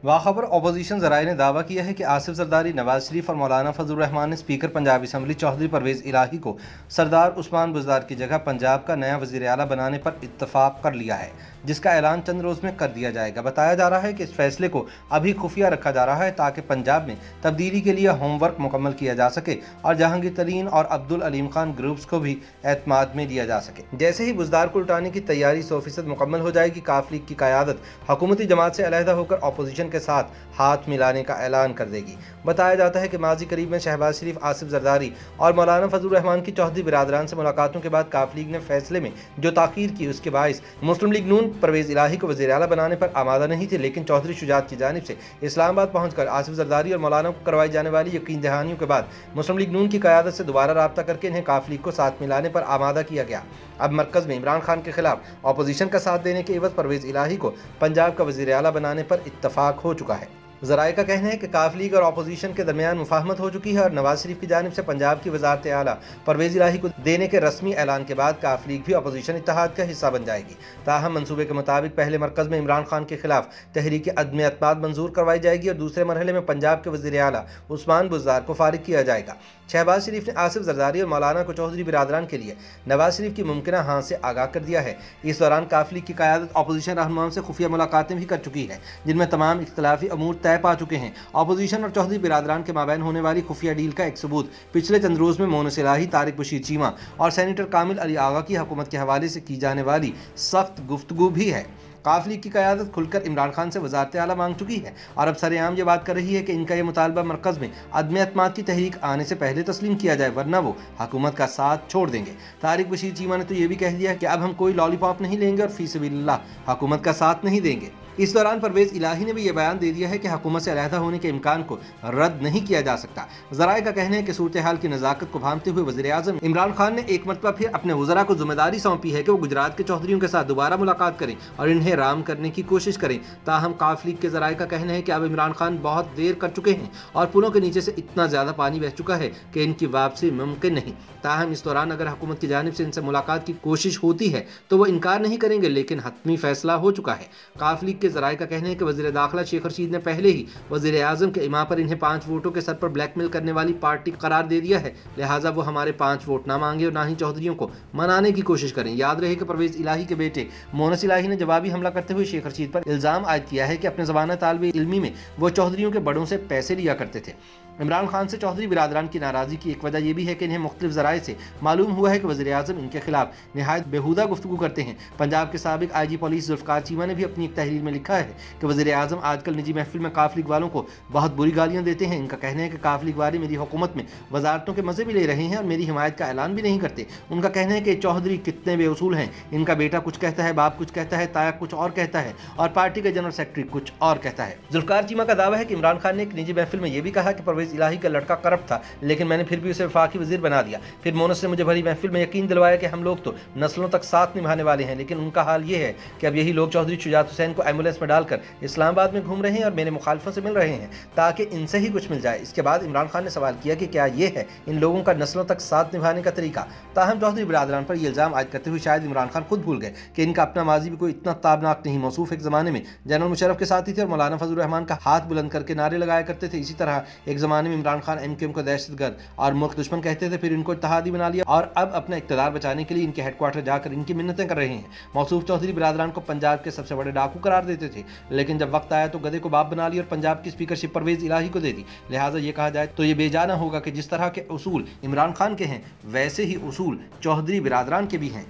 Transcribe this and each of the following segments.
बाखबर opposition ज़राए ने दावा किया है कि आसिफ जरदारी, नवाज शरीफ और मौलाना फजल रहमान ने स्पीकर पंजाब असम्बली चौधरी परवेज़ इलाही को सरदार उस्मान बुज़दार की जगह पंजाब का नया वज़ीर आला बनाने पर इत्तफाक कर लिया है, जिसका ऐलान चंद रोज़ में कर दिया जाएगा। बताया जा रहा है कि इस फैसले को अभी खुफिया रखा जा रहा है ताकि पंजाब में तब्दीली के लिए होमवर्क मुकम्मल किया जा सके और जहांगीर तरीन और अब्दुल अलीम खान ग्रुप्स को भी एतमाद में लिया जा सके। जैसे ही बुज़दार को उठाने की तैयारी 100% मुकम्मल हो जाएगी, काफ लीग की क़यादत हुकूमती जमात से अलहदा होकर अपोजिशन के साथ हाथ मिलाने का ऐलान कर देगी। बताया जाता है कि माजी करीब में शहबाज शरीफ, आसिफ जरदारी और मौलाना फजल रहमान की चौधरी बिरादरान से मुलाकातों के बाद काफ लीग ने फैसले में जो ताख़ीर की, उसके बायस मुस्लिम लीग नून परवेज़ इलाही को वज़ीर आला बनाने पर आमादा नहीं थे, लेकिन चौधरी शुजात की जानिब से इस्लामाबाद पहुंचकर आसिफ जरदारी और मौलाना को करवाई जाने वाली यकीन दहानियों के बाद मुस्लिम लीग नून की क़यादत से दोबारा रब्ता करके इन्हें काफ लीग को साथ मिलाने पर आमादा किया गया। अब मरकज़ में इमरान खान के खिलाफ अपोजिशन का साथ देने के एवज परवेज़ इलाही को पंजाब का वज़ीर आला बनाने पर इत्तफाक हो चुका है। ज़राए का कहना है कि काफ लीग और अपोजिशन के दरमियान मुफाहमत हो चुकी है और नवाज शरीफ की जानिब से पंजाब की वज़ारत आला परवेज़ इलाही को देने के रस्मी ऐलान के बाद काफ लीग भी अपोजिशन इत्तेहाद का हिस्सा बन जाएगी। ताहम मनसूबे के मुताबिक पहले मरकज़ में इमरान खान के खिलाफ तहरीक अदम एतमाद मंजूर करवाई जाएगी और दूसरे मरहले में पंजाब के वज़ीर आला उस्मान बुज़दार को फारिग किया जाएगा। शहबाज शरीफ ने आसिफ जरदारी और मौलाना को चौधरी बिरादरान के लिए नवाज शरीफ की मुमकिन हाँ से आगाह कर दिया है। इस दौरान काफ लीग की क़यादत अपोजिशन रहनुमाओं से खुफिया मुलाकातें भी कर चुकी है, जिनमें तमाम इख्तलाफी अमूर तय पा चुके हैं। अपोजिशन और चौधरी बिरादरान के माबैन होने वाली खुफिया डील का एक सबूत पिछले चंद रोज़ में मोनस इलाही, तारिक बशीर चीमा और सेनेटर कामिल अली आगा की हुकूमत के हवाले से की जाने वाली सख्त गुफ्तगू भी है। काफ लीग की क़यादत खुलकर इमरान खान से वज़ारत आला मांग चुकी है और अब सरेआम ये बात कर रही है कि इनका ये मुतालबा मरकज़ में अदम एतमाद की तहरीक आने से पहले तस्लीम किया जाए, वरना वो हुकूमत का साथ छोड़ देंगे। तारिक बशीर चीमा ने तो ये भी कह दिया कि अब हम कोई लॉलीपॉप नहीं लेंगे और फी सबिलिल्लाह हुकूमत का साथ नहीं देंगे। इस दौरान परवेज़ इलाही ने भी यह बयान दे दिया है कि हुकूमत से अलहदा होने के इम्कान को रद्द नहीं किया जा सकता। ज़राए का कहना है कि सूरत हाल की नज़ाकत को भांपते हुए वज़ीर आज़म इमरान खान ने एक मरतबा फिर अपने वज़रा को जिम्मेदारी सौंपी है कि वो गुजरात के चौधरियों के साथ दोबारा मुलाकात करें और इन्हें राम करने की कोशिश करें। ताहम काफ लीग के ज़राए का कहना है कि अब इमरान खान बहुत देर कर चुके हैं और पुलों के नीचे से इतना ज़्यादा पानी बह चुका है कि इनकी वापसी मुमकिन नहीं। ताहम इस दौरान अगर हुकूमत की जानिब से इनसे मुलाकात की कोशिश होती है तो वो इनकार नहीं करेंगे, लेकिन हतमी फैसला हो चुका है। काफ लीग के ज़राए का कहना है कि वज़ीर दाखिला शेख रशीद ने पहले ही वज़ीर आज़म के इमा पर इन्हें 5 वोटों के सर पर ब्लैकमेल करने वाली पार्टी करार दे दिया है, लिहाजा वो हमारे 5 वोट ना मांगे और ना ही चौधरियों को मनाने की कोशिश करें। याद रहे कि परवेज़ इलाही के बेटे मोनस इलाही ने जवाबी हमला करते हुए शेख रशीद पर इल्ज़ाम आयद किया है कि अपने ज़माना तालिब इल्मी में वो चौधरियों के बड़ों से पैसे लिया करते थे। इमरान खान से चौधरी बिरादरान की नाराज़गी की एक वजह यह भी है कि इन्हें मुख्तलिफ ज़राए से मालूम हुआ है कि वज़ीर आज़म इनके खिलाफ नहायत बेहुदा गुफ्तगू करते हैं। पंजाब के साबिक IG पुलिस जुल्फ़िकार चीमा ने भी अपनी एक तहरीर में लिखा है कि वज़ीर आज़म आजकल निजी महफिल में काफ लीग वालों को बहुत बुरी गालियाँ देते हैं। इनका कहना है कि काफ लीग वाले मेरी हुकूमत में वजारतों के मज़े भी ले रहे हैं और मेरी हिमायत का ऐलान भी नहीं करते। उनका कहना है कि चौधरी कितने बेउसूल हैं, इनका बेटा कुछ कहता है, बाप कुछ कहता है, ताया कुछ और कहता है और पार्टी का जनरल सेक्रेटरी कुछ और कहता है। जुल्फ़िकार चीमा का दावा है कि इमरान खान ने एक निजी महफिल में यह भी कहा कि परवेज़ इलाही का लड़का करप्ट था, लेकिन मैंने फिर भी उसे वफाकी वजीर बना दिया। फिर मोनस ने मुझे भरी महफिल में यकीन दिलवाया कि हम लोग तो नस्लों तक साथ निभाने वाले हैं, लेकिन उनका हाल ये है कि अब यही लोग चौधरी शुजात हुसैन को एम्बुलेंस में डालकर इस्लामाबाद में घूम रहे हैं और मेरे मुखालफों से मिल रहे हैं ताकि इनसे ही कुछ मिल जाए। इसके बाद इमरान खान ने सवाल किया कि क्या ये है इन लोगों का नस्लों तक साथ निभाने का तरीका। ताहम चौधरी बिरादरान पर यह इल्ज़ाम आयद करते हुए शायद इमरान खान खुद भूल गए कि इनका अपना माजी भी कोई इतना ताबनाक नहीं। मौसूफ एक ज़माने में जनरल मुशर्रफ के साथी थे और मौलाना फजल रहमान का हाथ बुलंद करके नारे लगाया करते थे। इसी तरह एक ज़माने में इमरान खान MQM को दहशतगर्द और मुल्क दुश्मन कहते थे, फिर इनको इत्तेहादी बना लिया और अब अपना इक़्तिदार बचाने के लिए इनके हेडक्वार्टर जाकर इनकी मिन्नतें कर रहे हैं। मौसूफ चौधरी बिरादरान को पंजाब के सबसे बड़े डाकू करार देते थे, लेकिन जब वक्त आया तो गधे को बाप बना लिया और पंजाब की स्पीकरशिप परवेज़ इलाही को दे दी। लिहाजा ये कहा जाए तो ये बेजाना होगा कि जिस तरह के उसूल इमरान खान के हैं वैसे ही उसूल चौधरी बिरादरान के भी हैं।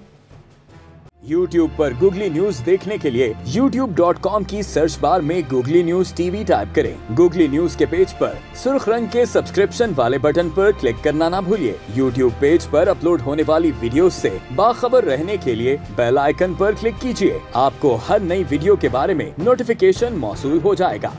YouTube पर गूगली न्यूज देखने के लिए youtube.com की सर्च बार में गूगली न्यूज TV टाइप करें। गूगली न्यूज के पेज पर सुर्ख रंग के सब्सक्रिप्शन वाले बटन पर क्लिक करना ना भूलिए। YouTube पेज पर अपलोड होने वाली वीडियोस से बाखबर रहने के लिए बेल आइकन पर क्लिक कीजिए। आपको हर नई वीडियो के बारे में नोटिफिकेशन मौसूल हो जाएगा।